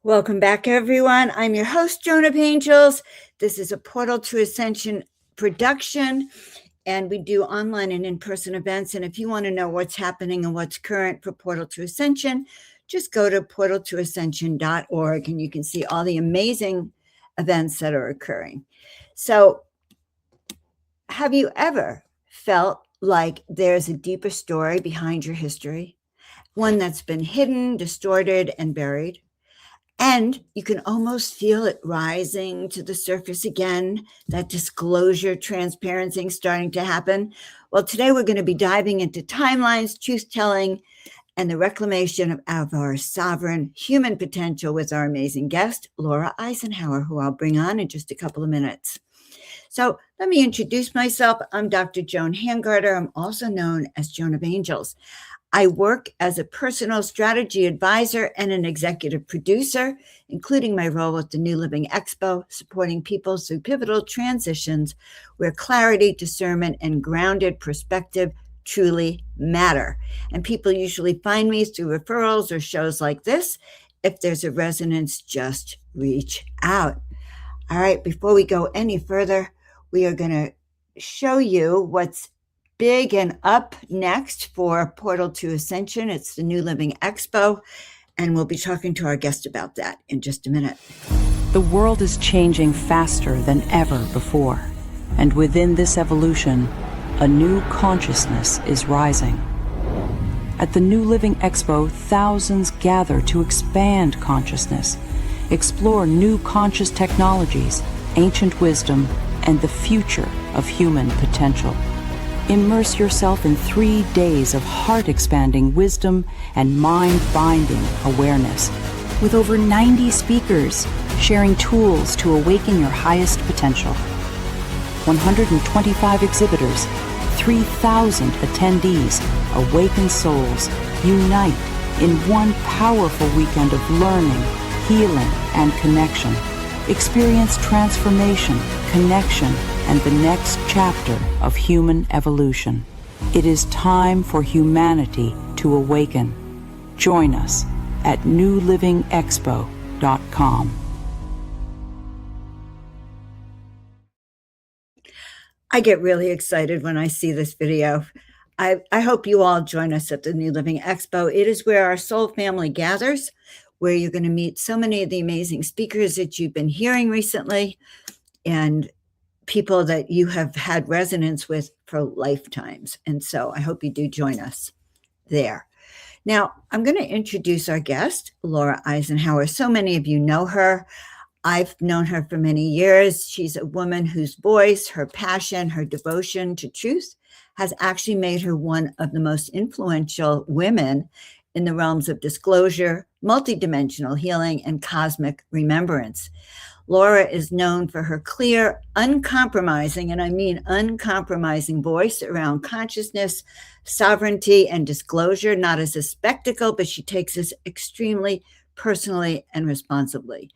Welcome back, everyone. I'm your host, Joan of Angels. This is a Portal to Ascension production, and we do online and in-person events. And if you want to know what's happening and what's current for Portal to Ascension, just go to portaltoascension.org, and you can see all the amazing events that are occurring. So, have you ever felt like there's a deeper story behind your history? One that's been hidden, distorted, and buried? And you can almost feel it rising to the surface again, that disclosure, transparency starting to happen. Well, today we're going to be diving into timelines, truth-telling, and the reclamation of our sovereign human potential with our amazing guest, Laura Eisenhower, who I'll bring on in just a couple of minutes. So let me introduce myself. I'm Dr. Joan Hangarter. I'm also known as Joan of Angels. I work as a personal strategy advisor and an executive producer, including my role at the New Living Expo, supporting people through pivotal transitions where clarity, discernment, and grounded perspective truly matter. And people usually find me through referrals or shows like this. If there's a resonance, just reach out. All right, before we go any further, we are going to show you what's big and up next for Portal to Ascension. It's the New Living Expo, and we'll be talking to our guest about that in just a minute. The world is changing faster than ever before, and within this evolution, a new consciousness is rising. At the New Living Expo, thousands gather to expand consciousness, explore new conscious technologies, ancient wisdom, and the future of human potential. Immerse yourself in 3 days of heart-expanding wisdom and mind-binding awareness, with over 90 speakers sharing tools to awaken your highest potential. 125 exhibitors, 3,000 attendees, awakened souls unite in one powerful weekend of learning, healing, and connection. Experience transformation, connection, and the next chapter of human evolution. It is time for humanity to awaken. Join us at newlivingexpo.com. I get really excited when I see this video. I hope you all join us at the New Living Expo. It is where our soul family gathers, where you're going to meet so many of the amazing speakers that you've been hearing recently, and people that you have had resonance with for lifetimes. And so I hope you do join us there. Now, I'm going to introduce our guest, Laura Eisenhower. So many of you know her. I've known her for many years. She's a woman whose voice, her passion, her devotion to truth has actually made her one of the most influential women in the realms of disclosure, multidimensional healing, and cosmic remembrance. Laura is known for her clear, uncompromising, and I mean uncompromising voice around consciousness, sovereignty, and disclosure, not as a spectacle, but she takes this extremely personally and responsibly.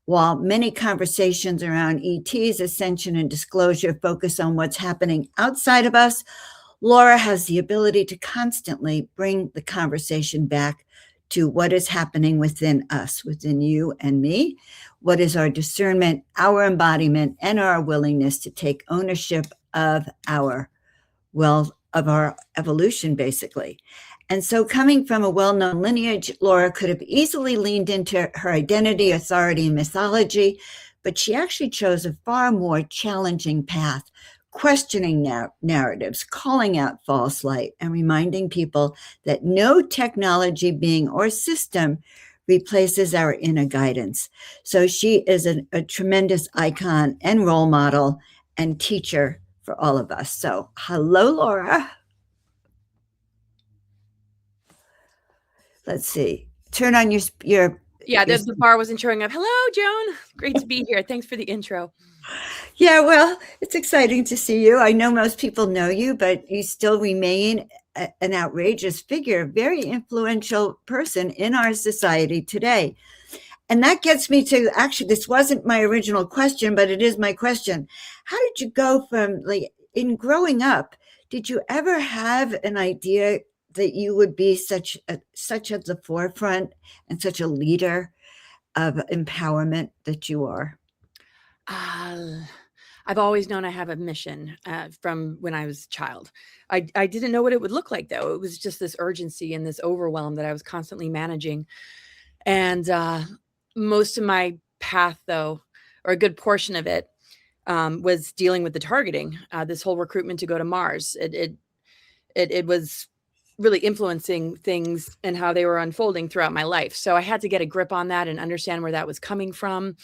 While many conversations around ETs, ascension, and disclosure focus on what's happening outside of us, Laura has the ability to constantly bring the conversation back to what is happening within us, within you and me. What is our discernment, our embodiment, and our willingness to take ownership of our evolution, basically. And so coming from a well-known lineage, Laura could have easily leaned into her identity, authority, and mythology, but she actually chose a far more challenging path, questioning narratives, calling out false light, and reminding people that no technology, being, or system replaces our inner guidance. So she is a tremendous icon and role model and teacher for all of us. So hello, Laura. Let's see. Turn on your Yeah, the bar wasn't showing up. Hello, Joan. Great to be here. Thanks for the intro. Yeah, well, it's exciting to see you. I know most people know you, but you still remain an outrageous figure, very influential person in our society today. And that gets me to, actually, this wasn't my original question, but it is my question. How did you go from, like, in growing up, did you ever have an idea that you would be such at the forefront and such a leader of empowerment that you are? I've always known I have a mission from when I was a child. I didn't know what it would look like, though. It was just this urgency and this overwhelm that I was constantly managing. And most of my path, though, or a good portion of it, was dealing with the targeting, this whole recruitment to go to Mars. It was really influencing things and how they were unfolding throughout my life. So I had to get a grip on that and understand where that was coming from.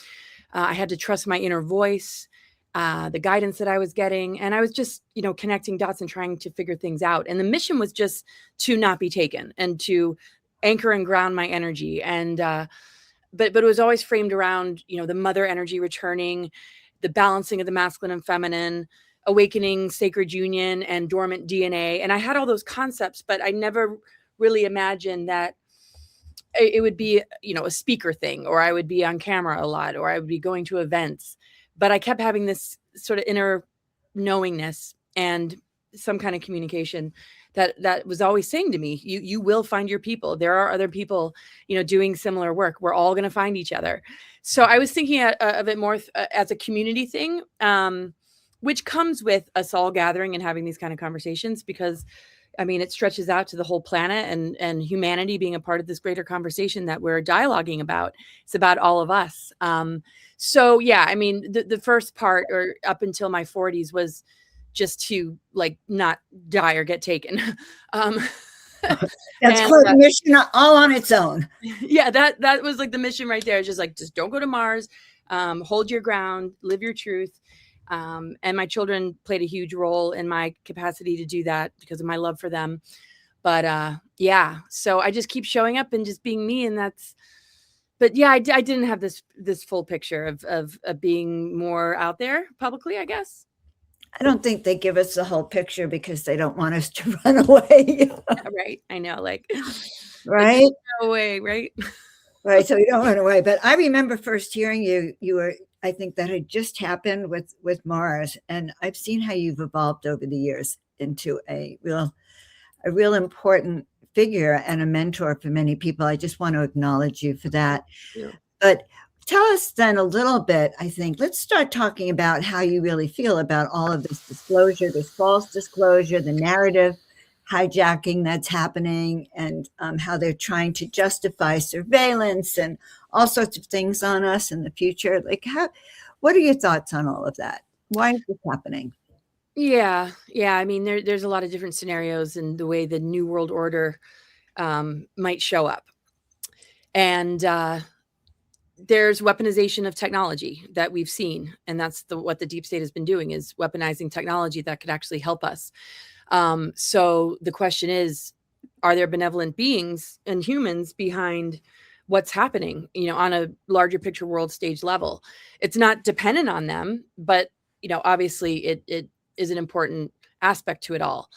I had to trust my inner voice, the guidance that I was getting. And I was just, connecting dots and trying to figure things out. And the mission was just to not be taken and to anchor and ground my energy. And, but it was always framed around, the mother energy returning, the balancing of the masculine and feminine, awakening sacred union and dormant DNA. And I had all those concepts, but I never really imagined that it would be, a speaker thing, or I would be on camera a lot, or I would be going to events. But I kept having this sort of inner knowingness and some kind of communication that was always saying to me, you will find your people. There are other people, doing similar work. We're all going to find each other. So I was thinking of it more as a community thing, which comes with us all gathering and having these kind of conversations, because it stretches out to the whole planet and humanity being a part of this greater conversation that we're dialoguing about. It's about all of us. So yeah, the first part, or up until my 40s, was just to not die or get taken. That's quite a mission all on its own. Yeah, that was the mission right there. Just don't go to Mars, hold your ground, live your truth. And my children played a huge role in my capacity to do that because of my love for them. But yeah, so I just keep showing up and just being me. And but yeah, I didn't have this full picture of being more out there publicly, I guess. I don't think they give us the whole picture because they don't want us to run away. Right. I know, right? No way, right? Right. So we don't run away. But I remember first hearing you were, I think that had just happened with Mars. And I've seen how you've evolved over the years into a real important figure and a mentor for many people. I just want to acknowledge you for that. Yeah. But tell us then a little bit, I think, let's start talking about how you really feel about all of this disclosure, this false disclosure, the narrative hijacking that's happening, and how they're trying to justify surveillance and all sorts of things on us in the future. What are your thoughts on all of that? Why is this happening? Yeah. There's a lot of different scenarios in the way the New World Order might show up. And there's weaponization of technology that we've seen. And that's what the deep state has been doing, is weaponizing technology that could actually help us. So the question is, are there benevolent beings and humans behind what's happening, on a larger picture world stage level? It's not dependent on them, but, obviously it is an important aspect to it all.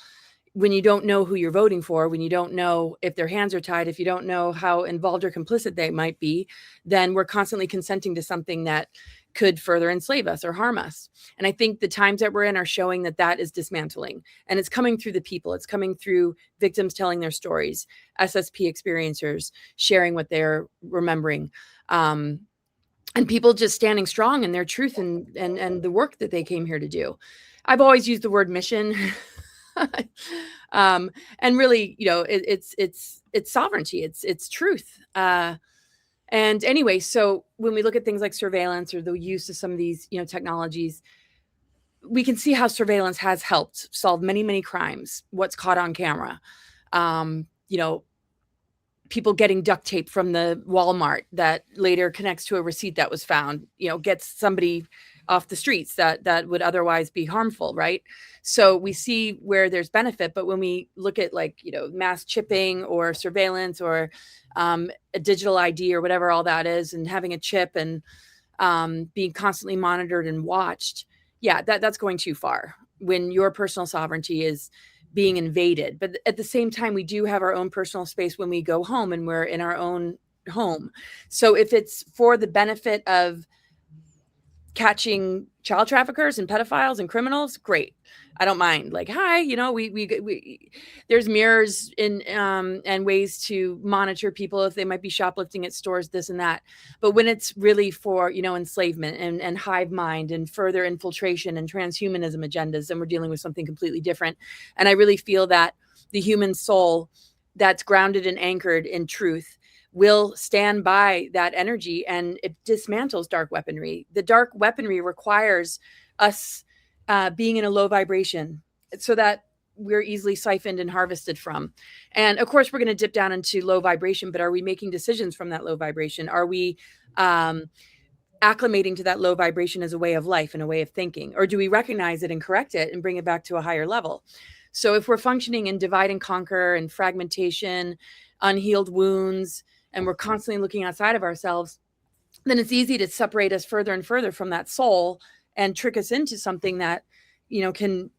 When you don't know who you're voting for, when you don't know if their hands are tied, if you don't know how involved or complicit they might be, then we're constantly consenting to something that could further enslave us or harm us. And I think the times that we're in are showing that is dismantling. And it's coming through the people. It's coming through victims telling their stories, SSP experiencers sharing what they're remembering, and people just standing strong in their truth and the work that they came here to do. I've always used the word mission. And really, it's sovereignty, it's truth. And anyway, so when we look at things like surveillance or the use of some of these, technologies, we can see how surveillance has helped solve many, many crimes. What's caught on camera, people getting duct tape from the Walmart that later connects to a receipt that was found, gets somebody off the streets that would otherwise be harmful, right? So we see where there's benefit, but when we look at mass chipping or surveillance or a digital ID or whatever all that is, and having a chip and being constantly monitored and watched, that's going too far when your personal sovereignty is being invaded. But at the same time, we do have our own personal space when we go home and we're in our own home. So if it's for the benefit of catching child traffickers and pedophiles and criminals, great. I don't mind. Like, hi, we there's mirrors in and ways to monitor people if they might be shoplifting at stores, this and that. But when it's really for, enslavement and hive mind and further infiltration and transhumanism agendas, then we're dealing with something completely different. And I really feel that the human soul that's grounded and anchored in truth will stand by that energy, and it dismantles dark weaponry. The dark weaponry requires us being in a low vibration so that we're easily siphoned and harvested from. And of course, we're going to dip down into low vibration, but are we making decisions from that low vibration? Are we acclimating to that low vibration as a way of life and a way of thinking? Or do we recognize it and correct it and bring it back to a higher level? So if we're functioning in divide and conquer and fragmentation, unhealed wounds, and we're constantly looking outside of ourselves, then it's easy to separate us further and further from that soul and trick us into something that, can,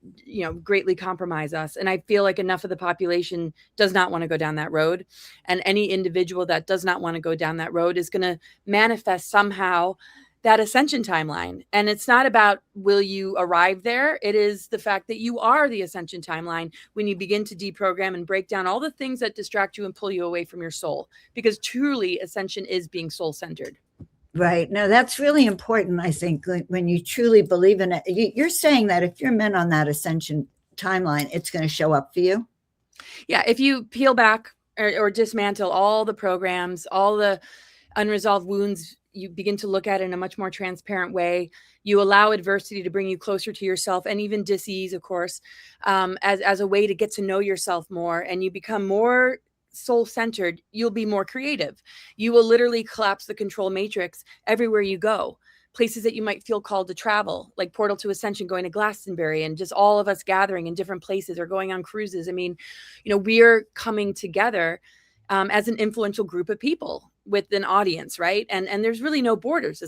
greatly compromise us. And I feel like enough of the population does not want to go down that road. And any individual that does not want to go down that road is going to manifest somehow that ascension timeline. And it's not about will you arrive there? It is the fact that you are the ascension timeline when you begin to deprogram and break down all the things that distract you and pull you away from your soul. Because truly, ascension is being soul-centered. Right. No, that's really important, I think, when you truly believe in it. You're saying that if you're meant on that ascension timeline, it's going to show up for you? Yeah. If you peel back or dismantle all the programs, all the unresolved wounds, you begin to look at it in a much more transparent way. You allow adversity to bring you closer to yourself, and even dis-ease, of course, as a way to get to know yourself more, and you become more soul-centered. You'll be more creative. You will literally collapse the control matrix everywhere you go. Places that you might feel called to travel, like Portal to Ascension, going to Glastonbury, and just all of us gathering in different places or going on cruises. I mean, we're coming together as an influential group of people with an audience, right? And there's really no borders.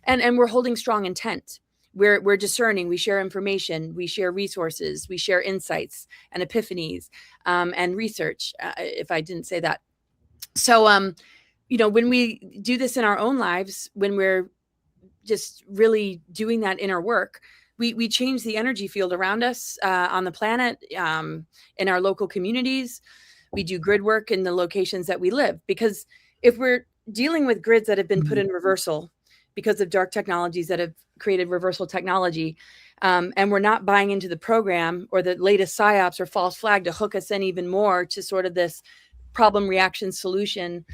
And we're holding strong intent. We're discerning. We share information. We share resources. We share insights and epiphanies and research. If I didn't say that, so when we do this in our own lives, when we're just really doing that inner work, we change the energy field around us on the planet, in our local communities. We do grid work in the locations that we live, because if we're dealing with grids that have been put in reversal because of dark technologies that have created reversal technology, and we're not buying into the program or the latest psyops or false flag to hook us in even more to sort of this problem, reaction, solution,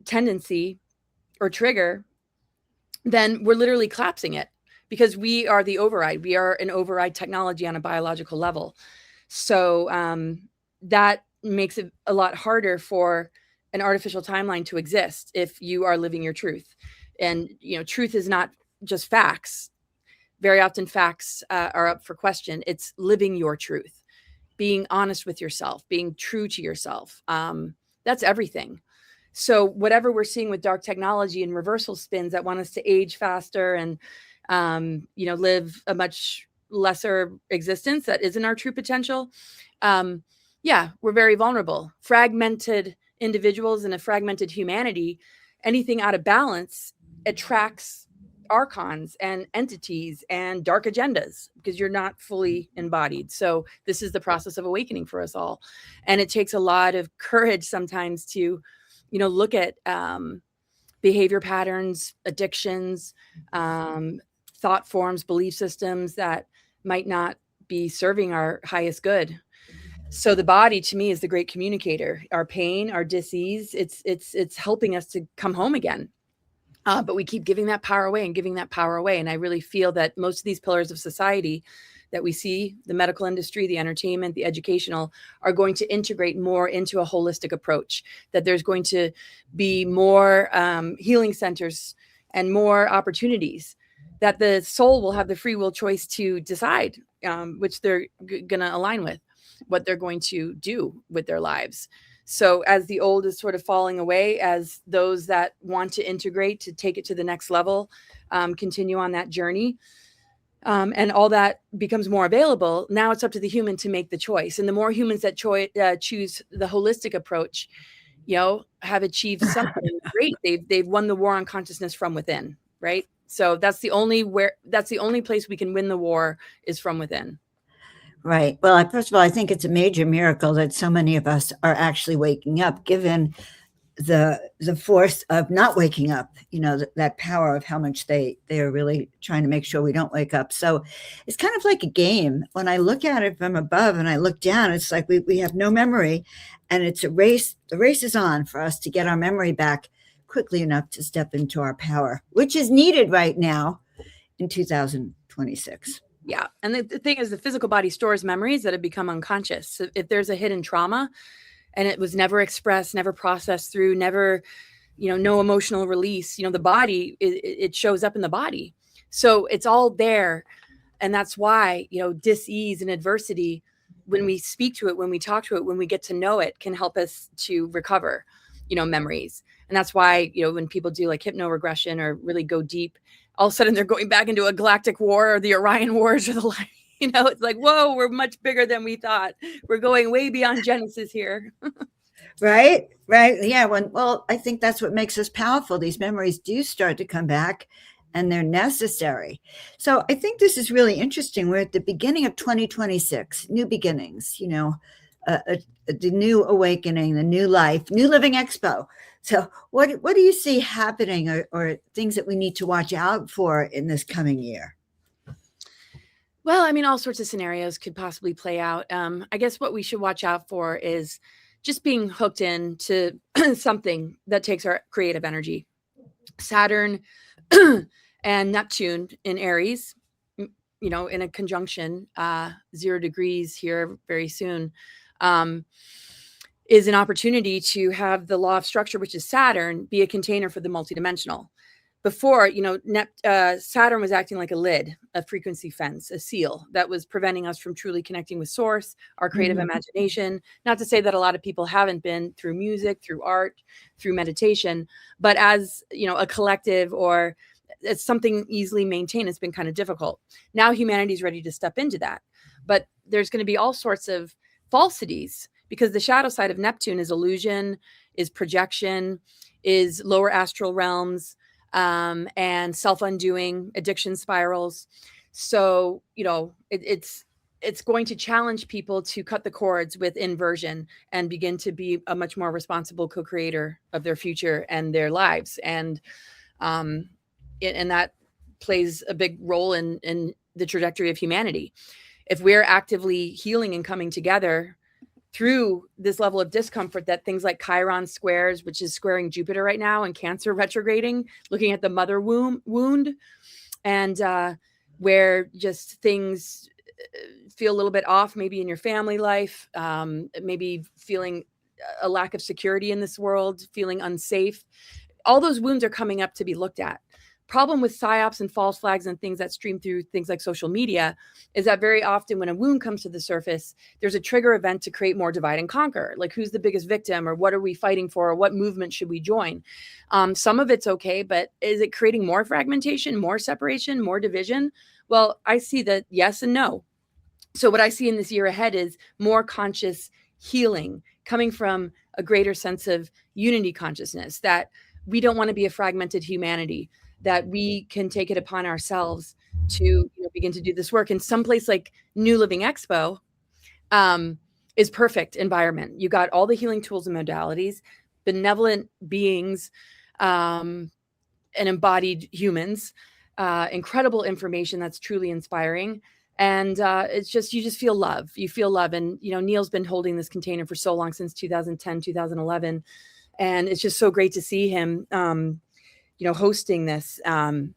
tendency or trigger, then we're literally collapsing it, because we are the override. We are an override technology on a biological level. So that makes it a lot harder for an artificial timeline to exist if you are living your truth. And, truth is not just facts. Very often facts are up for question. It's living your truth, being honest with yourself, being true to yourself. That's everything. So whatever we're seeing with dark technology and reversal spins that want us to age faster and, live a much lesser existence that isn't our true potential. We're very vulnerable. Fragmented individuals in a fragmented humanity, anything out of balance attracts archons and entities and dark agendas, because you're not fully embodied. So this is the process of awakening for us all. And it takes a lot of courage sometimes to, look at behavior patterns, addictions, thought forms, belief systems that might not be serving our highest good. So the body, to me, is the great communicator. Our pain, our dis-ease, it's helping us to come home again. But we keep giving that power away and giving that power away. And I really feel that most of these pillars of society that we see, the medical industry, the entertainment, the educational, are going to integrate more into a holistic approach, that there's going to be more healing centers and more opportunities, that the soul will have the free will choice to decide which they're going to align with, what they're going to do with their lives. So as the old is sort of falling away, as those that want to integrate, to take it to the next level, continue on that journey, and all that becomes more available, now it's up to the human to make the choice. And the more humans that choose the holistic approach, have achieved something great. They've won the war on consciousness from within, right? So that's the only place we can win the war is from within. Right. Well, first of all, I think it's a major miracle that so many of us are actually waking up, given the force of not waking up, that power of how much they are really trying to make sure we don't wake up. So it's kind of like a game. When I look at it from above and I look down, it's like we have no memory, and it's a race. The race is on for us to get our memory back quickly enough to step into our power, which is needed right now in 2026. Yeah. And the thing is, the physical body stores memories that have become unconscious. So if there's a hidden trauma and it was never expressed, never processed through, never, no emotional release, the body, it shows up in the body. So it's all there. And that's why, dis-ease and adversity, when we speak to it, when we talk to it, when we get to know it, can help us to recover, memories. And that's why, when people do like hypno-regression or really go deep, all of a sudden they're going back into a galactic war or the Orion Wars or the it's like, whoa, we're much bigger than we thought. We're going way beyond Genesis here. Right. Yeah. Well, I think that's what makes us powerful. These memories do start to come back, and they're necessary. So I think this is really interesting. We're at the beginning of 2026, new beginnings, the new awakening, the new life, new living expo. So what do you see happening or things that we need to watch out for in this coming year? Well, I mean, all sorts of scenarios could possibly play out. I guess what we should watch out for is just being hooked into something that takes our creative energy. Saturn and Neptune in Aries, in a conjunction, 0 degrees here very soon, is an opportunity to have the law of structure, which is Saturn, be a container for the multidimensional. Before, Saturn was acting like a lid, a frequency fence, a seal that was preventing us from truly connecting with source, our creative imagination. Not to say that a lot of people haven't been through music, through art, through meditation, but as, a collective or it's something easily maintained, it's been kind of difficult. Now humanity's ready to step into that. But there's going to be all sorts of falsities because the shadow side of Neptune is illusion, is projection, is lower astral realms, and self-undoing, addiction spirals. So, it's going to challenge people to cut the cords with inversion and begin to be a much more responsible co-creator of their future and their lives. And that plays a big role in the trajectory of humanity. If we're actively healing and coming together through this level of discomfort that things like Chiron squares, which is squaring Jupiter right now, and Cancer retrograding, looking at the mother wound, and where just things feel a little bit off, maybe in your family life, maybe feeling a lack of security in this world, feeling unsafe. All those wounds are coming up to be looked at. Problem with psyops and false flags and things that stream through things like social media is that very often when a wound comes to the surface, there's a trigger event to create more divide and conquer. Like, who's the biggest victim, or what are we fighting for, or what movement should we join? Some of it's okay, but is it creating more fragmentation, more separation, more division? Well, I see that yes and no. So what I see in this year ahead is more conscious healing coming from a greater sense of unity consciousness, that we don't want to be a fragmented humanity, that we can take it upon ourselves to begin to do this work. And someplace like New Living Expo is perfect environment. You got all the healing tools and modalities, benevolent beings, and embodied humans, incredible information that's truly inspiring. And it's just, you just feel love. You feel love. And, Neil's been holding this container for so long, since 2010, 2011. And it's just so great to see him, hosting this. And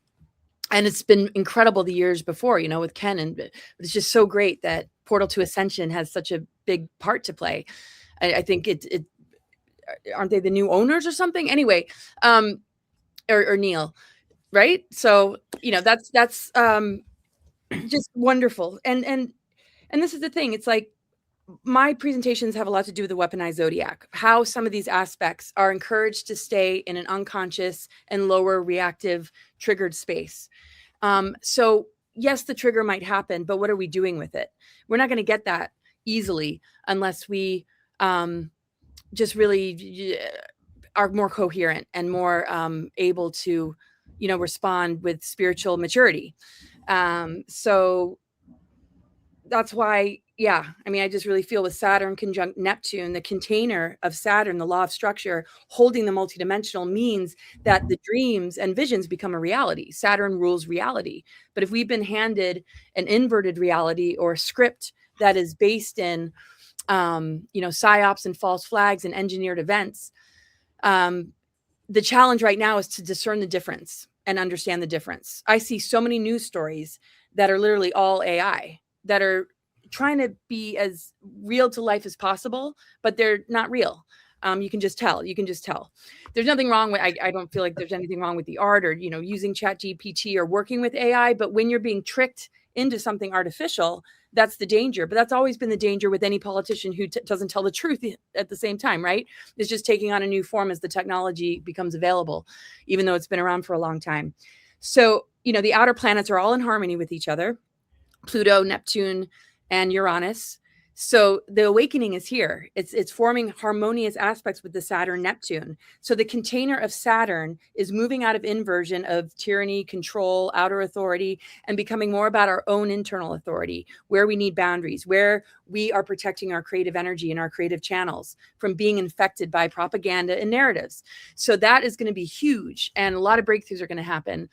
it's been incredible the years before, with Ken. But it's just so great that Portal to Ascension has such a big part to play. I think it aren't they the new owners or something? Anyway, or Neil, right? So, that's just wonderful. And this is the thing. It's like, my presentations have a lot to do with the weaponized zodiac, how some of these aspects are encouraged to stay in an unconscious and lower reactive triggered space. So yes, the trigger might happen, but what are we doing with it? We're not going to get that easily unless we just really are more coherent and more able to respond with spiritual maturity. So that's why, I just really feel with Saturn conjunct Neptune, the container of Saturn, the law of structure, holding the multidimensional means that the dreams and visions become a reality. Saturn rules reality. But if we've been handed an inverted reality or a script that is based in, psyops and false flags and engineered events, the challenge right now is to discern the difference and understand the difference. I see so many news stories that are literally all AI, that are trying to be as real to life as possible, but they're not real. You can just tell. There's nothing wrong with, I don't feel like there's anything wrong with the art or, using ChatGPT or working with AI, but when you're being tricked into something artificial, that's the danger. But that's always been the danger with any politician who doesn't tell the truth at the same time, right? It's just taking on a new form as the technology becomes available, even though it's been around for a long time. So, the outer planets are all in harmony with each other. Pluto, Neptune, and Uranus. So the awakening is here. It's forming harmonious aspects with the Saturn Neptune. So the container of Saturn is moving out of inversion of tyranny, control, outer authority, and becoming more about our own internal authority, where we need boundaries, where we are protecting our creative energy and our creative channels from being infected by propaganda and narratives. So that is going to be huge. And a lot of breakthroughs are going to happen.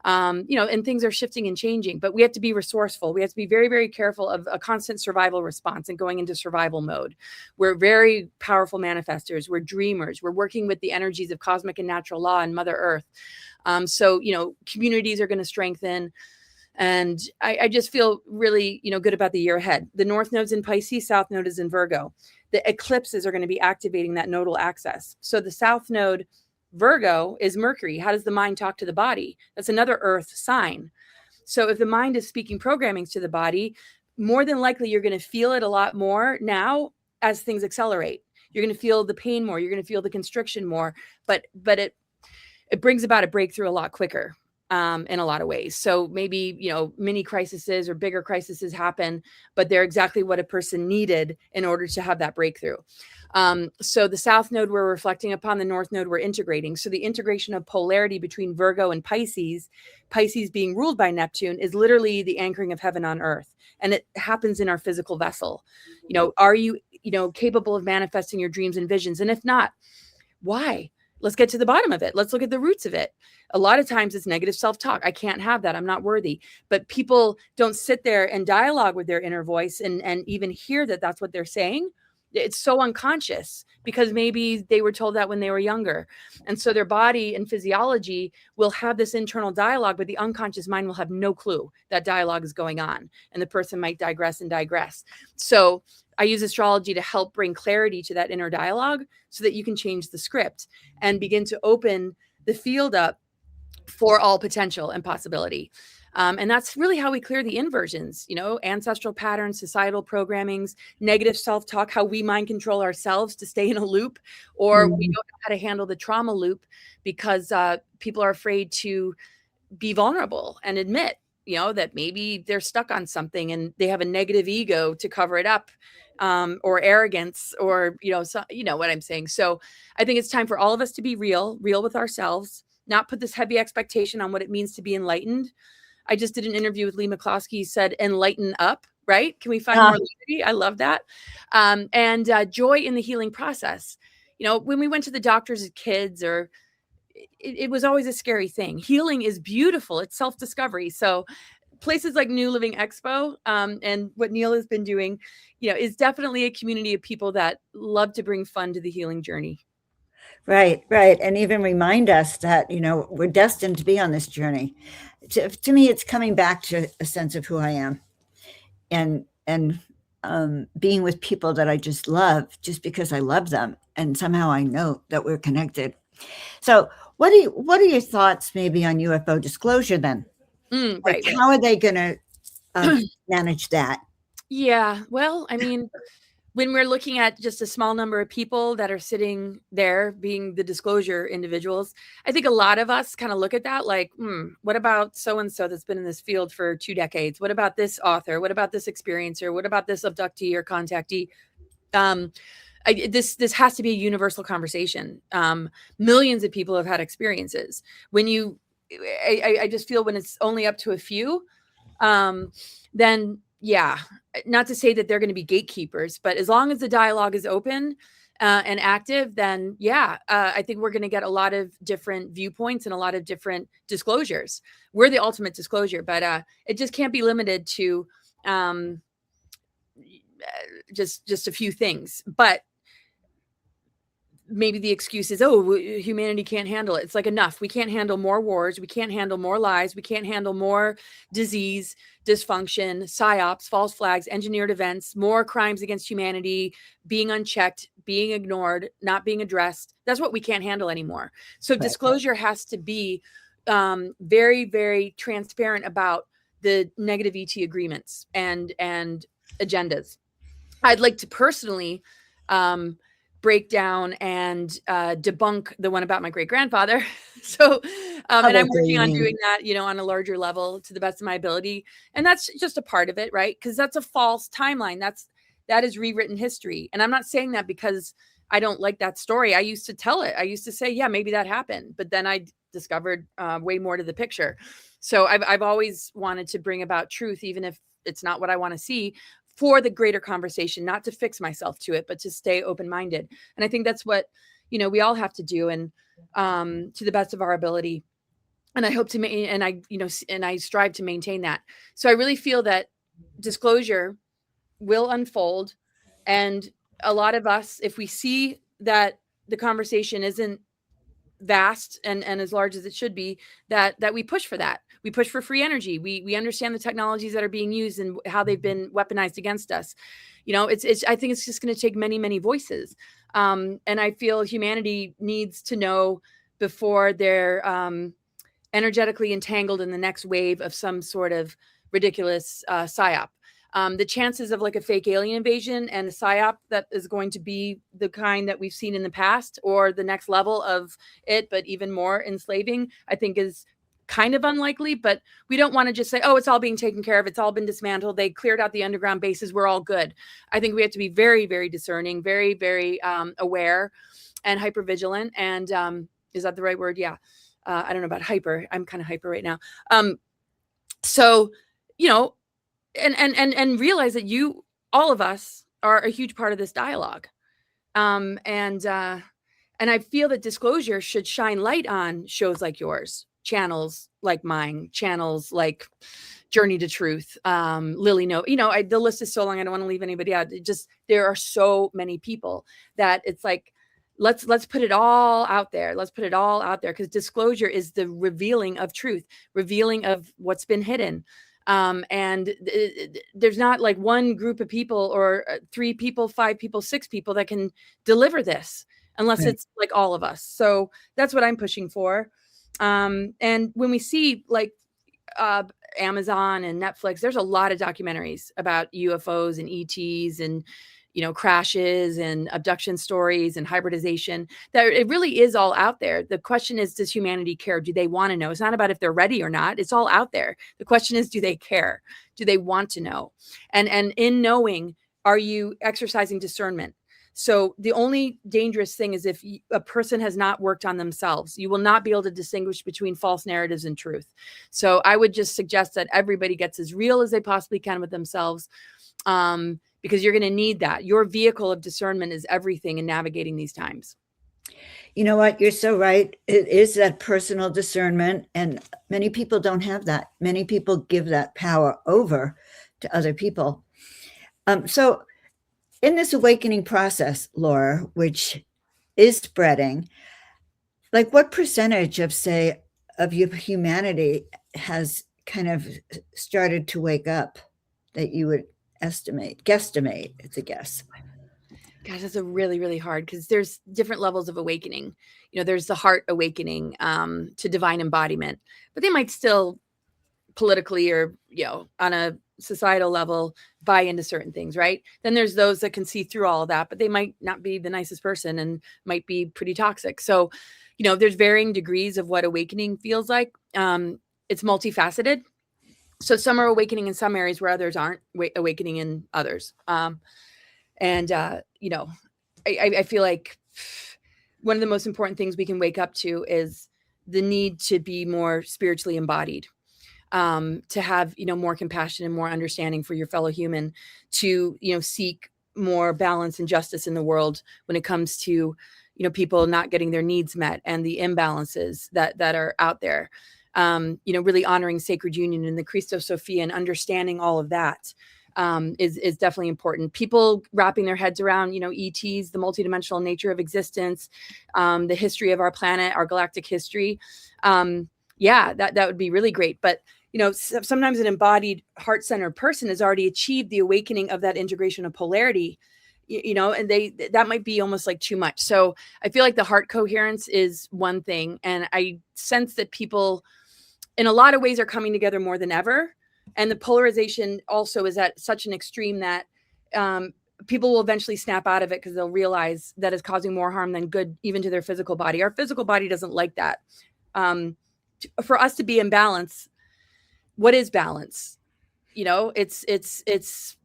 And things are shifting and changing, but we have to be resourceful. We have to be very, very careful of a constant survival response and going into survival mode. We're very powerful manifestors. We're dreamers. We're working with the energies of cosmic and natural law and Mother Earth. So communities are going to strengthen. And I just feel really, good about the year ahead. The North Node's in Pisces, South Node is in Virgo. The eclipses are going to be activating that nodal axis. So the South Node, Virgo, is Mercury. How does the mind talk to the body? That's another earth sign. So if the mind is speaking programmings to the body, more than likely you're going to feel it a lot more now as things accelerate. You're going to feel the pain more. You're going to feel the constriction more, but it brings about a breakthrough a lot quicker. In a lot of ways. So maybe, mini crises or bigger crises happen, but they're exactly what a person needed in order to have that breakthrough. So the South Node we're reflecting upon, the North Node we're integrating. So the integration of polarity between Virgo and Pisces being ruled by Neptune, is literally the anchoring of heaven on earth. And it happens in our physical vessel. Are you, capable of manifesting your dreams and visions? And if not, why? Let's get to the bottom of it. Let's look at the roots of it. A lot of times it's negative self-talk. I can't have that. I'm not worthy. But people don't sit there and dialogue with their inner voice and even hear that that's what they're saying. It's so unconscious because maybe they were told that when they were younger. And so their body and physiology will have this internal dialogue, but the unconscious mind will have no clue that dialogue is going on. And the person might digress and digress. So I use astrology to help bring clarity to that inner dialogue so that you can change the script and begin to open the field up for all potential and possibility. And that's really how we clear the inversions, ancestral patterns, societal programmings, negative self-talk, how we mind control ourselves to stay in a loop, or we don't know how to handle the trauma loop because people are afraid to be vulnerable and admit, that maybe they're stuck on something and they have a negative ego to cover it up, or arrogance, or, what I'm saying. So I think it's time for all of us to be real with ourselves, not put this heavy expectation on what it means to be enlightened. I just did an interview with Lee McCloskey. He said, enlighten up, right? Can we find more liberty? I love that. And joy in the healing process. When we went to the doctors as kids, or it was always a scary thing. Healing is beautiful. It's self-discovery. So places like New Living Expo, and what Neil has been doing, is definitely a community of people that love to bring fun to the healing journey. Right. And even remind us that, we're destined to be on this journey. To me, it's coming back to a sense of who I am and being with people that I just love just because I love them. And somehow I know that we're connected. So what are your thoughts maybe on UFO disclosure then? Right. How are they going to manage that? Yeah. Well, when we're looking at just a small number of people that are sitting there being the disclosure individuals, I think a lot of us kind of look at that like, what about so-and-so that's been in this field for 2 decades? What about this author? What about this experiencer? What about this abductee or contactee? This has to be a universal conversation. Millions of people have had experiences. When you I just feel when it's only up to a few, then yeah, not to say that they're going to be gatekeepers, but as long as the dialogue is open and active, then yeah, I think we're going to get a lot of different viewpoints and a lot of different disclosures. We're the ultimate disclosure, but it just can't be limited to just a few things. But maybe the excuse is, oh, humanity can't handle it. It's like, enough. We can't handle more wars. We can't handle more lies. We can't handle more disease, dysfunction, psyops, false flags, engineered events, more crimes against humanity, being unchecked, being ignored, not being addressed. That's what we can't handle anymore. So disclosure has to be very, very transparent about the negative ET agreements and agendas. I'd like to personally break down and debunk the one about my great-grandfather. So, and I'm working on doing that, on a larger level to the best of my ability. And that's just a part of it, right? Because that's a false timeline. That is rewritten history. And I'm not saying that because I don't like that story. I used to tell it. I used to say, yeah, maybe that happened. But then I discovered way more to the picture. So I've always wanted to bring about truth, even if it's not what I want to see, for the greater conversation, not to fix myself to it, but to stay open-minded. And I think that's what, we all have to do, and to the best of our ability. And I hope to and I strive to maintain that. So I really feel that disclosure will unfold. And a lot of us, if we see that the conversation isn't vast and as large as it should be, that we push for that. We push for free energy. We understand the technologies that are being used and how they've been weaponized against us. I think it's just going to take many, many voices. And I feel humanity needs to know before they're energetically entangled in the next wave of some sort of ridiculous psyop. The chances of like a fake alien invasion and a psyop that is going to be the kind that we've seen in the past, or the next level of it, but even more enslaving, I think is kind of unlikely. But we don't want to just say, oh, it's all being taken care of. It's all been dismantled. They cleared out the underground bases. We're all good. I think we have to be very, very discerning, very, very aware and hyper-vigilant. And is that the right word? Yeah. I don't know about hyper. I'm kind of hyper right now. So, and realize that all of us are a huge part of this dialogue. And I feel that disclosure should shine light on shows like yours, channels like mine, channels like Journey to Truth, Lily No, the list is so long. I don't want to leave anybody out. There are so many people that it's like, let's put it all out there. Let's put it all out there, because disclosure is the revealing of truth, revealing of what's been hidden. And there's not like one group of people or 3 people, 5 people, 6 people that can deliver this, unless it's like all of us. So that's what I'm pushing for. And when we see like Amazon and Netflix, there's a lot of documentaries about UFOs and ETs and crashes and abduction stories and hybridization, that it really is all out there. The question is, does humanity care? Do they want to know? It's not about if they're ready or not. It's all out there. The question is, do they care? Do they want to know? And in knowing, are you exercising discernment? So the only dangerous thing is if a person has not worked on themselves. You will not be able to distinguish between false narratives and truth. So I would just suggest that everybody gets as real as they possibly can with themselves, because you're going to need that. Your vehicle of discernment is everything in navigating these times. You know what? You're so right. It is that personal discernment, and many people don't have that. Many people give that power over to other people. So in this awakening process, Laura, which is spreading, like what percentage of humanity has kind of started to wake up that you would guesstimate? It's a guess. Gosh, that's a really, really hard, because there's different levels of awakening. There's the heart awakening to divine embodiment, but they might still politically or, on a societal level buy into certain things, right? Then there's those that can see through all of that, but they might not be the nicest person and might be pretty toxic. So, there's varying degrees of what awakening feels like. It's multifaceted. So some are awakening in some areas where others aren't awakening in others. I feel like one of the most important things we can wake up to is the need to be more spiritually embodied, to have, more compassion and more understanding for your fellow human, to, seek more balance and justice in the world when it comes to, people not getting their needs met and the imbalances that are out there. Really honoring sacred union and the Christos Sophia and understanding all of that is definitely important. People wrapping their heads around, ETs, the multidimensional nature of existence, the history of our planet, our galactic history. That would be really great. But, sometimes an embodied heart-centered person has already achieved the awakening of that integration of polarity, and that might be almost like too much. So I feel like the heart coherence is one thing. And I sense that people in a lot of ways are coming together more than ever. And the polarization also is at such an extreme that people will eventually snap out of it because they'll realize that it's causing more harm than good, even to their physical body. Our physical body doesn't like that. For us to be in balance, what is balance? It's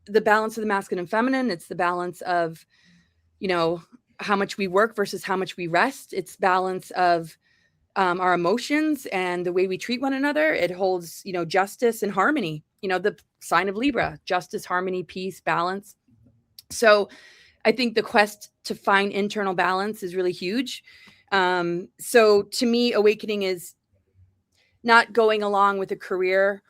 the balance of the masculine and feminine. It's the balance of, how much we work versus how much we rest. It's balance of our emotions and the way we treat one another. It holds, justice and harmony, the sign of Libra: justice, harmony, peace, balance. So I think the quest to find internal balance is really huge. So to me, awakening is not going along with a career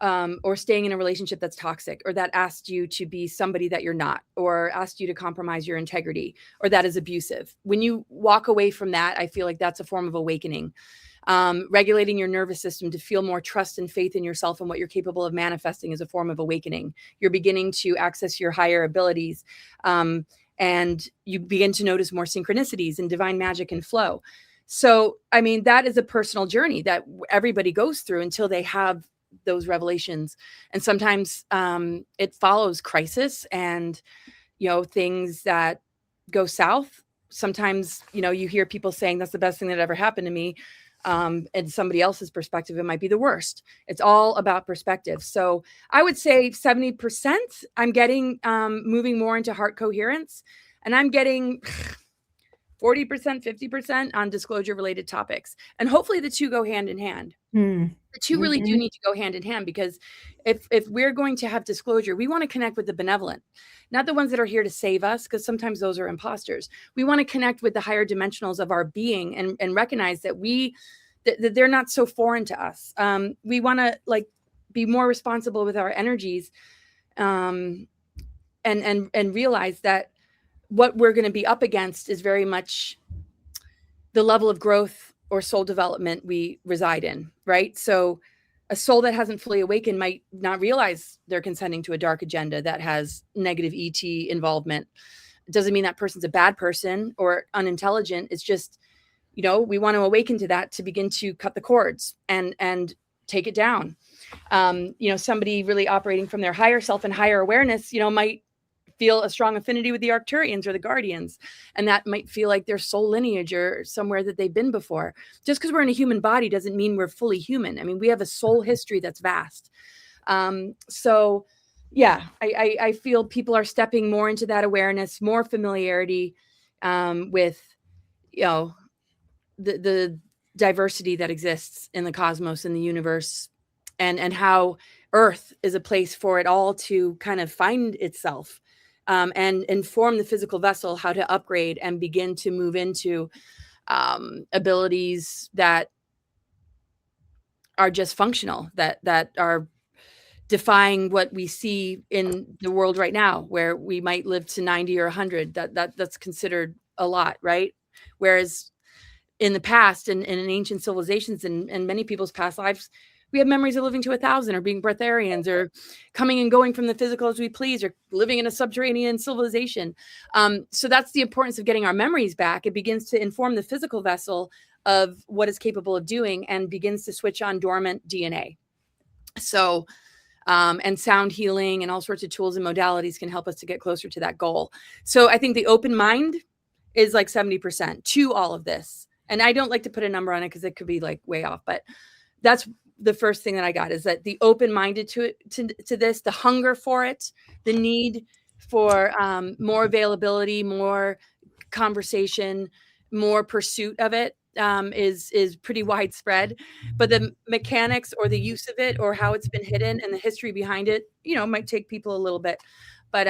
or staying in a relationship that's toxic, or that asked you to be somebody that you're not, or asked you to compromise your integrity, or that is abusive. When you walk away from that, I feel like that's a form of awakening. Regulating your nervous system to feel more trust and faith in yourself and what you're capable of manifesting is a form of awakening. You're beginning to access your higher abilities, and you begin to notice more synchronicities and divine magic and flow. So, I mean, that is a personal journey that everybody goes through until they have those revelations. And sometimes it follows crisis and, things that go south. Sometimes, you hear people saying that's the best thing that ever happened to me. And somebody else's perspective, it might be the worst. It's all about perspective. So I would say 70% I'm getting moving more into heart coherence, and I'm getting 40%, 50% on disclosure related topics. And hopefully the two go hand in hand. The two really do need to go hand in hand, because if we're going to have disclosure, we want to connect with the benevolent, not the ones that are here to save us, because sometimes those are imposters. We want to connect with the higher dimensionals of our being and recognize that that they're not so foreign to us. We want to be more responsible with our energies, and realize that what we're going to be up against is very much the level of growth or soul development we reside in, right? So a soul that hasn't fully awakened might not realize they're consenting to a dark agenda that has negative ET involvement. It doesn't mean that person's a bad person or unintelligent. It's just, we want to awaken to that to begin to cut the cords and take it down. Somebody really operating from their higher self and higher awareness, might feel a strong affinity with the Arcturians or the Guardians. And that might feel like their soul lineage or somewhere that they've been before. Just because we're in a human body doesn't mean we're fully human. I mean, we have a soul history that's vast. So yeah, I feel people are stepping more into that awareness, more familiarity with, the diversity that exists in the cosmos, in the universe, and how Earth is a place for it all to kind of find itself. And inform the physical vessel how to upgrade and begin to move into abilities that are just functional, that are defying what we see in the world right now, where we might live to 90 or 100. That's considered a lot, right? Whereas in the past, and in ancient civilizations and many people's past lives, we have memories of living to 1,000, or being breatharians, or coming and going from the physical as we please, or living in a subterranean civilization. So that's the importance of getting our memories back. It begins to inform the physical vessel of what it's capable of doing, and begins to switch on dormant DNA. So, and sound healing and all sorts of tools and modalities can help us to get closer to that goal. So I think the open mind is like 70% to all of this. And I don't like to put a number on it because it could be like way off, but that's the first thing that I got, is that the open-minded to this, the hunger for it, the need for more availability, more conversation, more pursuit of it, is pretty widespread, but the mechanics or the use of it or how it's been hidden and the history behind it, might take people a little bit. But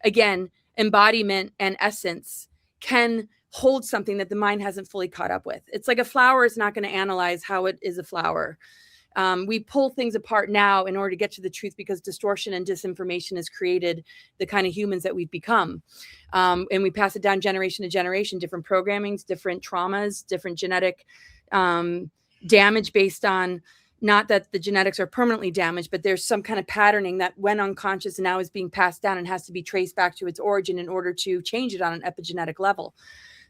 again, embodiment and essence can hold something that the mind hasn't fully caught up with. It's like a flower is not going to analyze how it is a flower. We pull things apart now in order to get to the truth because distortion and disinformation has created the kind of humans that we've become. And we pass it down generation to generation, different programmings, different traumas, different genetic damage based on, not that the genetics are permanently damaged, but there's some kind of patterning that went unconscious and now is being passed down and has to be traced back to its origin in order to change it on an epigenetic level.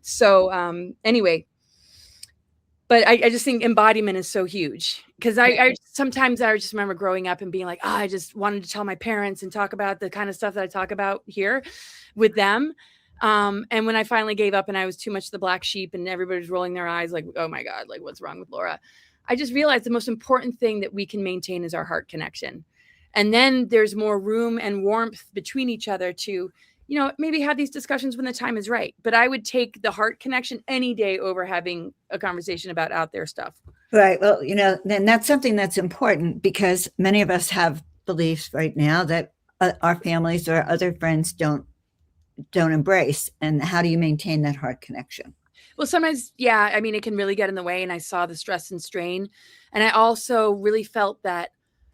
So anyway, but I just think embodiment is so huge because I sometimes I just remember growing up and being like, I just wanted to tell my parents and talk about the kind of stuff that I talk about here with them. And when I finally gave up and I was too much the black sheep and everybody was rolling their eyes like, oh my God, like what's wrong with Laura? I just realized the most important thing that we can maintain is our heart connection. And then there's more room and warmth between each other to, maybe have these discussions when the time is right. But I would take the heart connection any day over having a conversation about out there stuff. Right. Well, then that's something that's important because many of us have beliefs right now that our families or other friends don't embrace. And how do you maintain that heart connection? Well, sometimes, yeah, I mean, it can really get in the way. And I saw the stress and strain. And I also really felt that,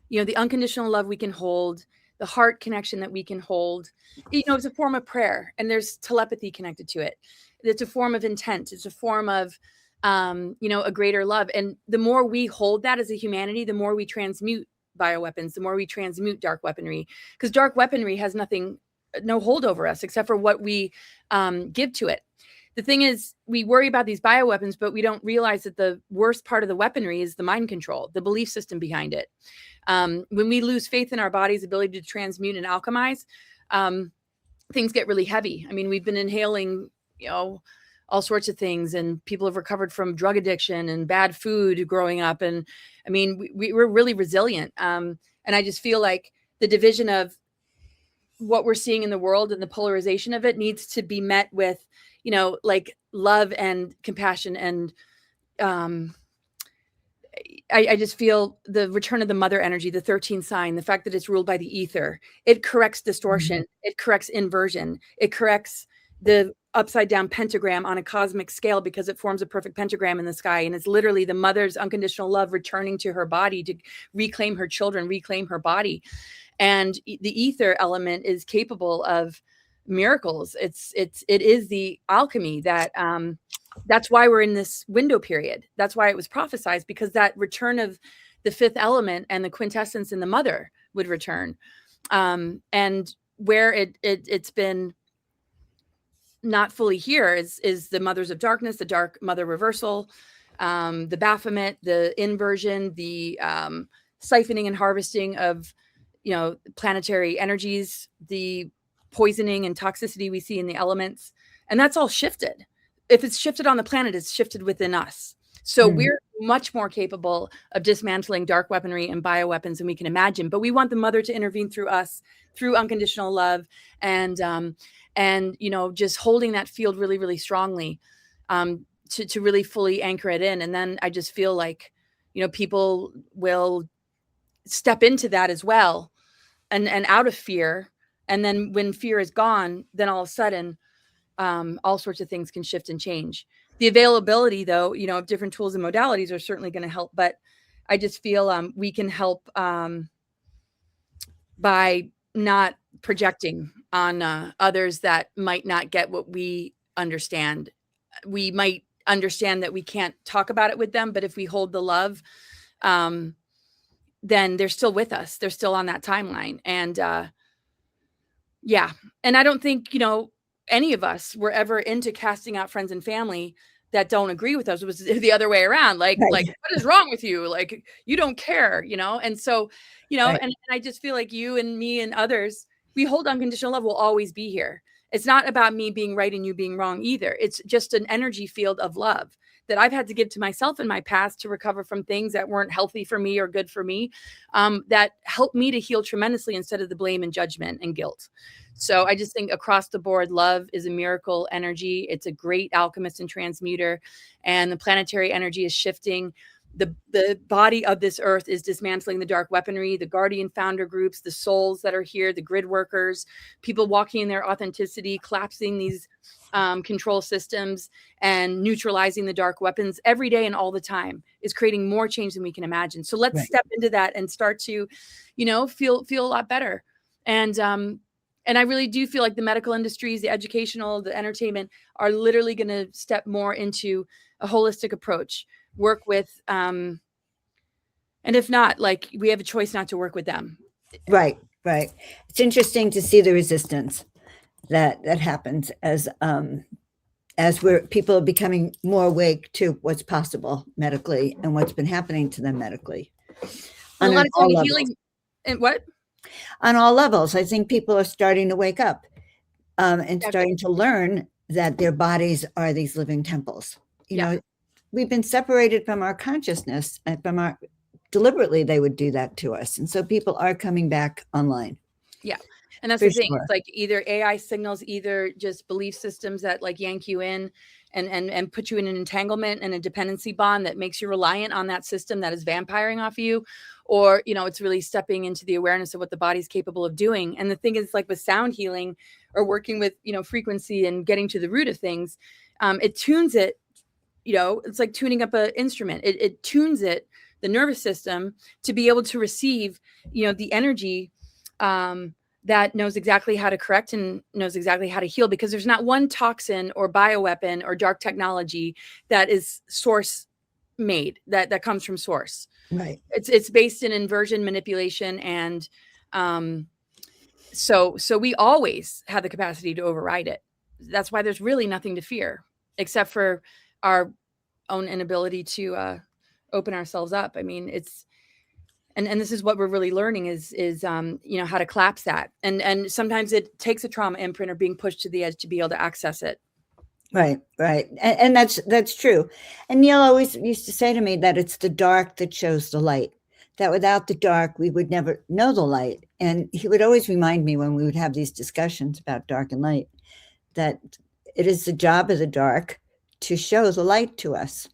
the unconditional love we can hold, the heart connection that we can hold, it's a form of prayer and there's telepathy connected to it. It's a form of intent. It's a form of, a greater love. And the more we hold that as a humanity, the more we transmute bioweapons, the more we transmute dark weaponry, because dark weaponry has no hold over us except for what we give to it. The thing is, we worry about these bioweapons, but we don't realize that the worst part of the weaponry is the mind control, the belief system behind it. When we lose faith in our body's ability to transmute and alchemize, things get really heavy. I mean, we've been inhaling, all sorts of things, and people have recovered from drug addiction and bad food growing up. And I mean, we're really resilient. And I just feel like the division of what we're seeing in the world and the polarization of it needs to be met with, like love and compassion. And I just feel the return of the mother energy, the 13th sign, the fact that it's ruled by the ether, it corrects distortion, it corrects inversion, it corrects the upside down pentagram on a cosmic scale because it forms a perfect pentagram in the sky. And it's literally the mother's unconditional love returning to her body to reclaim her children, reclaim her body. And the ether element is capable of miracles. It is the alchemy that, that's why we're in this window period. That's why it was prophesized, because that return of the fifth element and the quintessence in the mother would return. And where it's been not fully here is the mothers of darkness, the dark mother reversal, the Baphomet, the inversion, the siphoning and harvesting of, planetary energies, the poisoning and toxicity we see in the elements. And that's all shifted. If it's shifted on the planet, it's shifted within us. So we're much more capable of dismantling dark weaponry and bioweapons than we can imagine. But we want the mother to intervene through us, through unconditional love, and just holding that field really, really strongly, to really fully anchor it in. And then I just feel like, people will step into that as well, and out of fear. And then when fear is gone, then all of a sudden, all sorts of things can shift and change. The availability, though, of different tools and modalities are certainly going to help. But I just feel we can help by not projecting on others that might not get what we understand. We might understand that we can't talk about it with them, but if we hold the love, then they're still with us. They're still on that timeline. And yeah. And I don't think, any of us were ever into casting out friends and family that don't agree with us. It was the other way around. Like, Right. like, what is wrong with you? Like, you don't care, And so, Right. and I just feel like you and me and others, we hold unconditional love will always be here. It's not about me being right and you being wrong either. It's just an energy field of love that I've had to give to myself in my past to recover from things that weren't healthy for me or good for me, that helped me to heal tremendously instead of the blame and judgment and guilt. So I just think across the board, love is a miracle energy. It's a great alchemist and transmuter, and the planetary energy is shifting. The body of this earth is dismantling the dark weaponry, the guardian founder groups, the souls that are here, the grid workers, people walking in their authenticity, collapsing these control systems and neutralizing the dark weapons every day and all the time is creating more change than we can imagine. So let's step into that and start to, feel a lot better. And I really do feel like the medical industries, the educational, the entertainment are literally going to step more into a holistic approach, work with, and if not, like, we have a choice not to work with them. Right. It's interesting to see the resistance that happens as people are becoming more awake to what's possible medically and what's been happening to them medically. A lot of time healing and what? On all levels, I think people are starting to wake up and starting to learn that their bodies are these living temples. You know, we've been separated from our consciousness and deliberately they would do that to us. And so people are coming back online. Yeah. And that's the thing. It's like either AI signals, either just belief systems that like yank you in and put you in an entanglement and a dependency bond that makes you reliant on that system that is vampiring off of you. Or, it's really stepping into the awareness of what the body's capable of doing. And the thing is, like with sound healing or working with, frequency and getting to the root of things, it tunes it. It's like tuning up an instrument. It tunes it, the nervous system, to be able to receive, the energy that knows exactly how to correct and knows exactly how to heal, because there's not one toxin or bioweapon or dark technology that is source made, that comes from source. Right. It's based in inversion, manipulation, and so we always have the capacity to override it. That's why there's really nothing to fear except for our own inability to open ourselves up. I mean, it's and this is what we're really learning is how to collapse that. And sometimes it takes a trauma imprint or being pushed to the edge to be able to access it. Right. And that's true. And Neil always used to say to me that it's the dark that shows the light, that without the dark, we would never know the light. And he would always remind me when we would have these discussions about dark and light, that it is the job of the dark to show the light to us.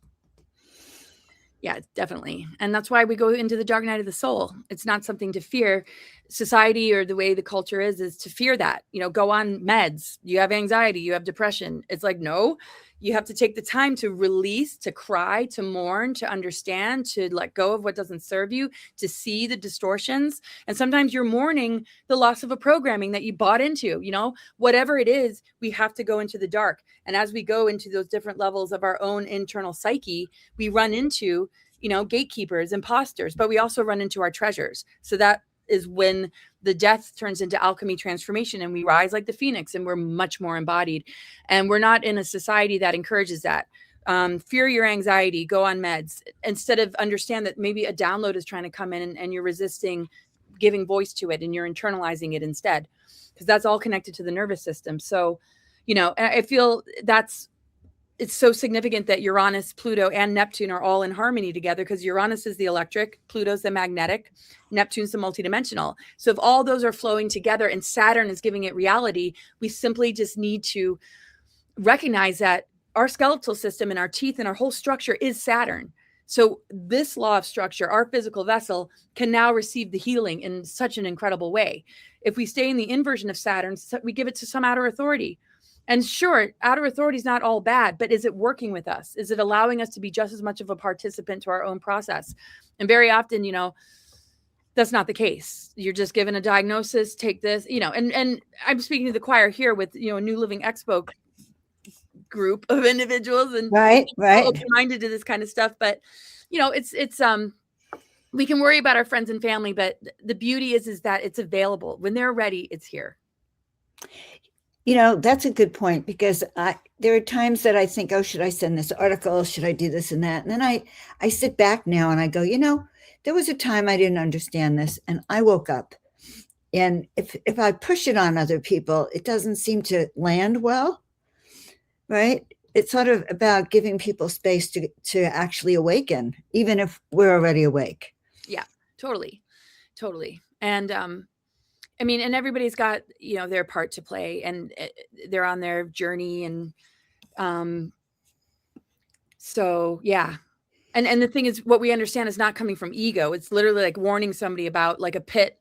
Yeah, definitely. And that's why we go into the dark night of the soul. It's not something to fear. Society or the way the culture is to fear that, go on meds. You have anxiety, you have depression. It's like, no, you have to take the time to release, to cry, to mourn, to understand, to let go of what doesn't serve you, to see the distortions. And sometimes you're mourning the loss of a programming that you bought into, whatever it is, we have to go into the dark. And as we go into those different levels of our own internal psyche, we run into, gatekeepers, imposters, but we also run into our treasures. So that is when the death turns into alchemy transformation and we rise like the phoenix and we're much more embodied. And we're not in a society that encourages that. Fear your anxiety, go on meds, instead of understand that maybe a download is trying to come in and you're resisting giving voice to it and you're internalizing it instead, because that's all connected to the nervous system. So, I feel it's so significant that Uranus, Pluto, and Neptune are all in harmony together, because Uranus is the electric, Pluto's the magnetic, Neptune's the multidimensional. So if all those are flowing together and Saturn is giving it reality, we simply just need to recognize that our skeletal system and our teeth and our whole structure is Saturn. So this law of structure, our physical vessel, can now receive the healing in such an incredible way. If we stay in the inversion of Saturn, we give it to some outer authority. And sure, outer authority is not all bad, but is it working with us? Is it allowing us to be just as much of a participant to our own process? And very often, that's not the case. You're just given a diagnosis, take this, and I'm speaking to the choir here with, a New Living Expo group of individuals and right. open-minded to this kind of stuff. But, it's we can worry about our friends and family, but the beauty is that it's available. When they're ready, it's here. That's a good point, because there are times that I think, oh, should I send this article? Should I do this and that? And then I sit back now and I go, there was a time I didn't understand this and I woke up. And if I push it on other people, it doesn't seem to land well, right? it's sort of about giving people space to actually awaken, even if we're already awake. Yeah, totally. And I mean, and everybody's got, their part to play, and they're on their journey. And so, yeah. And the thing is, what we understand is not coming from ego. It's literally like warning somebody about like a pit,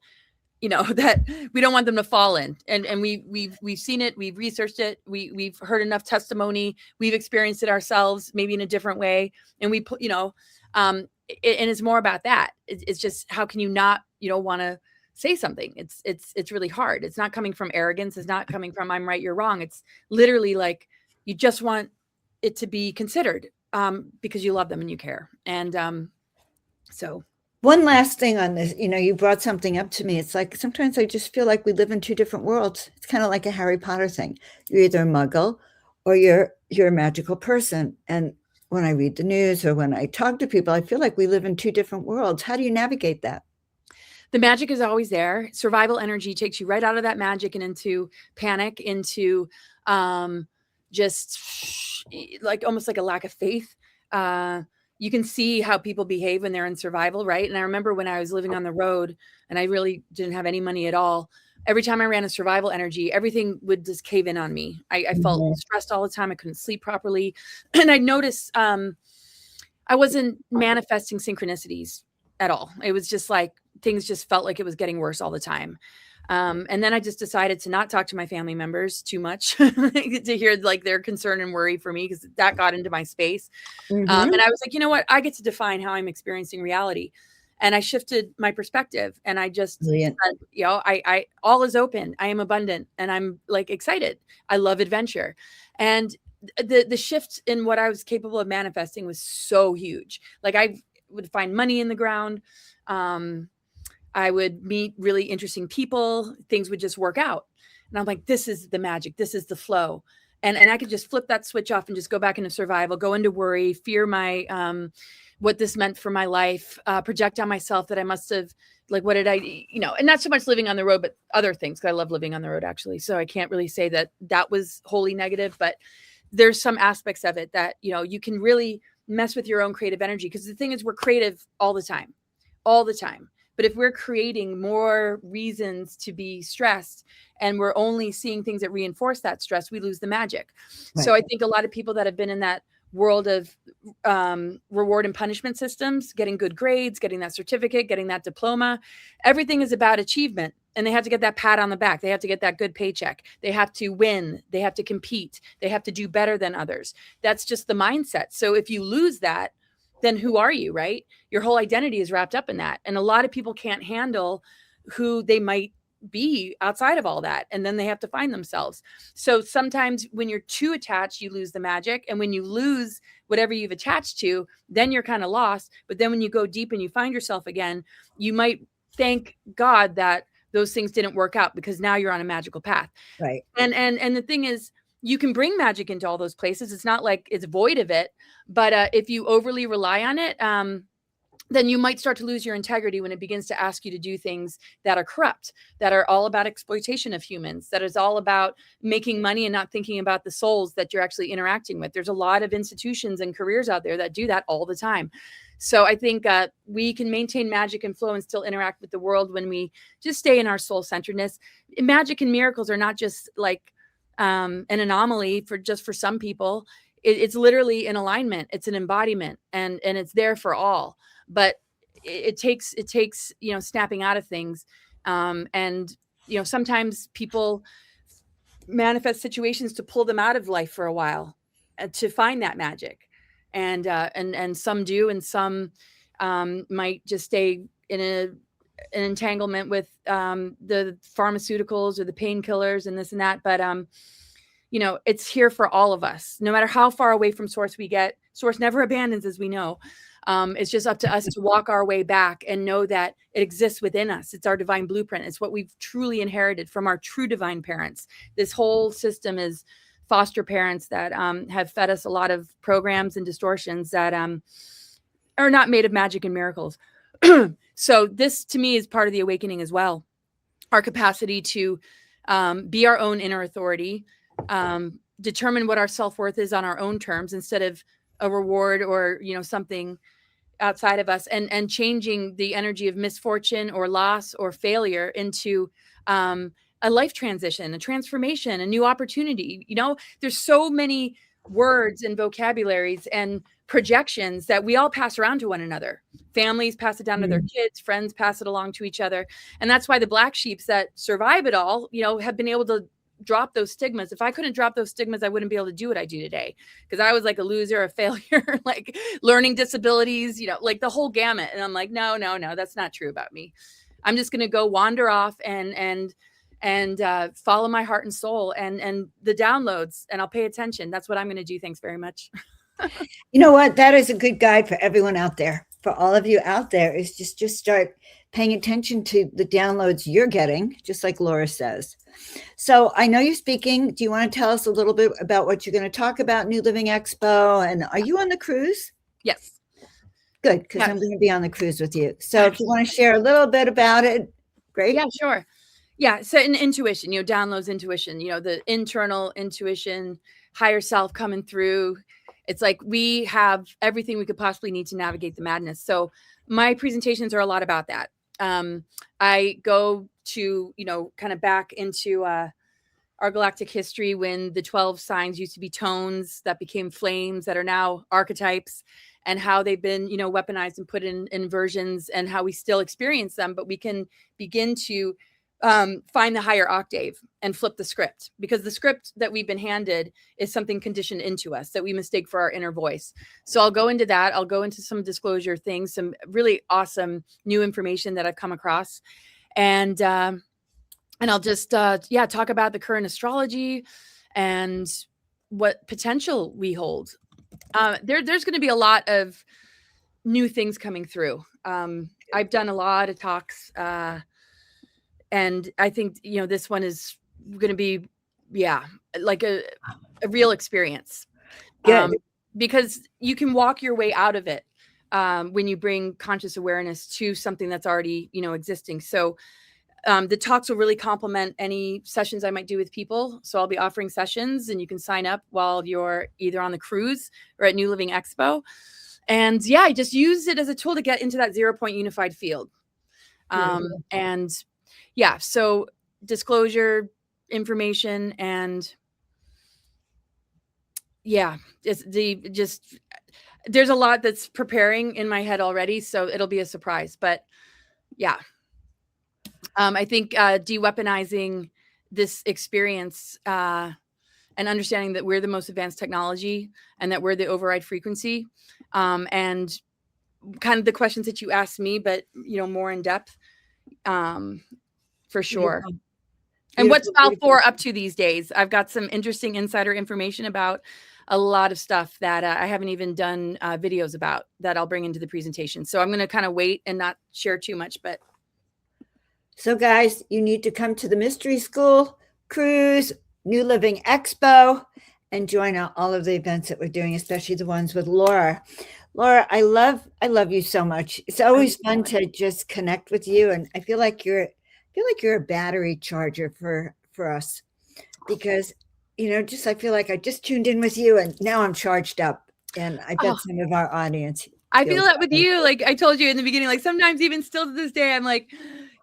that we don't want them to fall in. And we've seen it, we've researched it, we've heard enough testimony, we've experienced it ourselves, maybe in a different way. And we put, and it's more about that. It's just, how can you not, want to say something? It's really hard. It's not coming from arrogance. It's not coming from I'm right, you're wrong. It's literally like, you just want it to be considered, because you love them and you care. And so. One last thing on this, you brought something up to me. It's like, sometimes I just feel like we live in two different worlds. It's kind of like a Harry Potter thing. You're either a muggle or you're a magical person. And when I read the news or when I talk to people, I feel like we live in two different worlds. How do you navigate that? The magic is always there. Survival energy takes you right out of that magic and into panic, into just like almost like a lack of faith. You can see how people behave when they're in survival, right? And I remember when I was living on the road and I really didn't have any money at all, every time I ran a survival energy, everything would just cave in on me. I felt stressed all the time. I couldn't sleep properly. And I noticed I wasn't manifesting synchronicities at all. It was just like, things just felt like it was getting worse all the time. And then I just decided to not talk to my family members too much to hear like their concern and worry for me, because that got into my space. And I was like, you know what? I get to define how I'm experiencing reality. And I shifted my perspective, and I just said, I all is open. I am abundant, and I'm like excited. I love adventure. And the shift in what I was capable of manifesting was so huge. Like I would find money in the ground. I would meet really interesting people. Things would just work out. And I'm like, this is the magic. This is the flow. And I could just flip that switch off and just go back into survival, go into worry, fear my, what this meant for my life, project on myself that I must have, like, what did I, and not so much living on the road, but other things. Cause I love living on the road actually. So I can't really say that that was wholly negative, but there's some aspects of it that, you can really mess with your own creative energy. Cause the thing is, we're creative all the time. But if we're creating more reasons to be stressed and we're only seeing things that reinforce that stress, we lose the magic. Right. So I think a lot of people that have been in that world of reward and punishment systems, getting good grades, getting that certificate, getting that diploma, everything is about achievement. And they have to get that pat on the back. They have to get that good paycheck. They have to win. They have to compete. They have to do better than others. That's just the mindset. So if you lose that, then who are you, right? Your whole identity is wrapped up in that. And a lot of people can't handle who they might be outside of all that. And then they have to find themselves. So sometimes when you're too attached, you lose the magic. And when you lose whatever you've attached to, then you're kind of lost. But then when you go deep and you find yourself again, you might thank God that those things didn't work out, because now you're on a magical path. Right. And the thing is, you can bring magic into all those places. It's not like it's void of it, but if you overly rely on it, then you might start to lose your integrity when it begins to ask you to do things that are corrupt, that are all about exploitation of humans, that is all about making money and not thinking about the souls that you're actually interacting with. There's a lot of institutions and careers out there that do that all the time. So I think we can maintain magic and flow and still interact with the world when we just stay in our soul-centeredness. Magic and miracles are not just like an anomaly for some people. It's literally an alignment. It's an embodiment, and it's there for all. But it takes snapping out of things, and sometimes people manifest situations to pull them out of life for a while, to find that magic, and some do, and some might just stay in an entanglement with the pharmaceuticals or the painkillers and this and that. But it's here for all of us, no matter how far away from source we get. Source never abandons, as we know. It's just up to us to walk our way back and know that it exists within us. It's our divine blueprint. It's what we've truly inherited from our true divine parents. This whole system is foster parents that have fed us a lot of programs and distortions that are not made of magic and miracles. So this, to me, is part of the awakening as well. Our capacity to be our own inner authority, determine what our self-worth is on our own terms instead of a reward or, something outside of us, and changing the energy of misfortune or loss or failure into a life transition, a transformation, a new opportunity. There's so many words and vocabularies and projections that we all pass around to one another. Families pass it down to their kids, friends pass it along to each other. And that's why the black sheeps that survive it all, have been able to drop those stigmas. If I couldn't drop those stigmas, I wouldn't be able to do what I do today, because I was like a loser, a failure, like learning disabilities, like the whole gamut. And I'm like, no, that's not true about me. I'm just going to go wander off and follow my heart and soul and the downloads, and I'll pay attention. That's what I'm going to do. Thanks very much. You know what? That is a good guide for everyone out there. For all of you out there, is just start paying attention to the downloads you're getting, just like Laura says. So I know you're speaking. Do you want to tell us a little bit about what you're going to talk about, New Living Expo? And are you on the cruise? Yes. Good, because I'm going to be on the cruise with you. So if you want to share a little bit about it, great. Yeah, sure. Yeah. So in intuition, downloads intuition, the internal intuition, higher self coming through. It's like we have everything we could possibly need to navigate the madness. So my presentations are a lot about that. I go to, kind of back into our galactic history, when the 12 signs used to be tones that became flames that are now archetypes, and how they've been, weaponized and put in versions, and how we still experience them, but we can begin to find the higher octave and flip the script, because the script that we've been handed is something conditioned into us that we mistake for our inner voice. So I'll go into that. I'll go into some disclosure things, some really awesome new information that I've come across. And I'll just, talk about the current astrology and what potential we hold. There's going to be a lot of new things coming through. I've done a lot of talks, and I think, this one is going to be, like a real experience. Because you can walk your way out of it when you bring conscious awareness to something that's already, existing. So the talks will really complement any sessions I might do with people. So I'll be offering sessions, and you can sign up while you're either on the cruise or at New Living Expo. And I just use it as a tool to get into that 0-point unified field. So disclosure information, and there's a lot that's preparing in my head already, so it'll be a surprise. But I think de-weaponizing this experience and understanding that we're the most advanced technology, and that we're the override frequency, and kind of the questions that you asked me, but more in depth, for sure. Beautiful. And what's Val4 up to these days? I've got some interesting insider information about a lot of stuff that I haven't even done videos about, that I'll bring into the presentation. So I'm going to kind of wait and not share too much. But so guys, you need to come to the Mystery School, cruise, New Living Expo, and join all of the events that we're doing, especially the ones with Laura. Laura, I love you so much. It's always fun to just connect with you, and I feel like you're a battery charger for us, because I feel like I just tuned in with you, and now I'm charged up, and I bet some of our audience. I feel that with you. Like I told you in the beginning, like sometimes even still to this day, I'm like,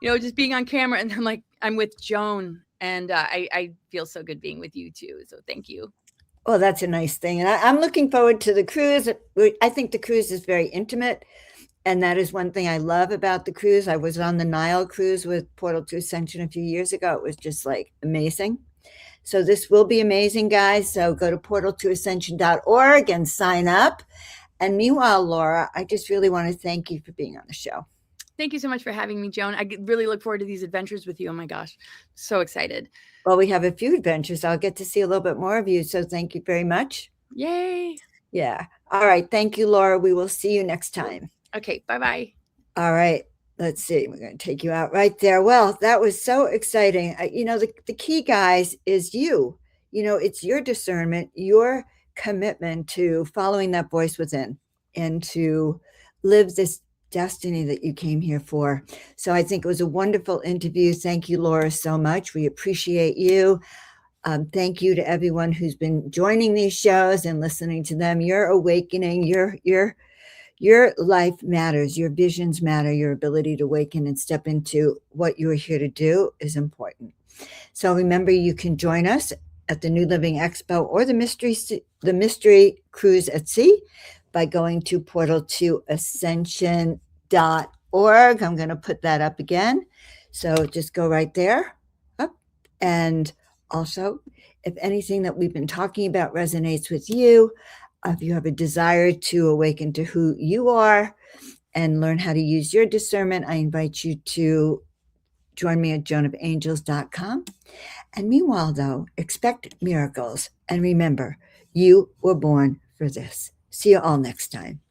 just being on camera, and I'm like, I'm with Joan, and I feel so good being with you too. So thank you. Well, that's a nice thing. And I'm looking forward to the cruise. I think the cruise is very intimate. And that is one thing I love about the cruise. I was on the Nile cruise with Portal to Ascension a few years ago. It was just like amazing. So this will be amazing, guys. So go to portaltoascension.org and sign up. And meanwhile, Laura, I just really want to thank you for being on the show. Thank you so much for having me, Joan. I really look forward to these adventures with you. Oh my gosh, so excited. Well, we have a few adventures. I'll get to see a little bit more of you. So thank you very much. Yay. Yeah. All right. Thank you, Laura. We will see you next time. Okay. Bye-bye. All right. Let's see. We're going to take you out right there. Well, that was so exciting. The key, guys, is you. It's your discernment, your commitment to following that voice within, and to live this destiny that you came here for. So I think it was a wonderful interview. Thank you, Laura, so much. We appreciate you. Thank you to everyone who's been joining these shows and listening to them. Your awakening, your life matters. Your visions matter. Your ability to awaken and step into what you're here to do is important. So remember, you can join us at the New Living Expo or the Mystery Cruise at Sea by going to portal2ascension.org. I'm going to put that up again. So just go right there, up. And also, if anything that we've been talking about resonates with you, if you have a desire to awaken to who you are and learn how to use your discernment, I invite you to join me at joanofangels.com. And meanwhile, though, expect miracles. And remember, you were born for this. See you all next time.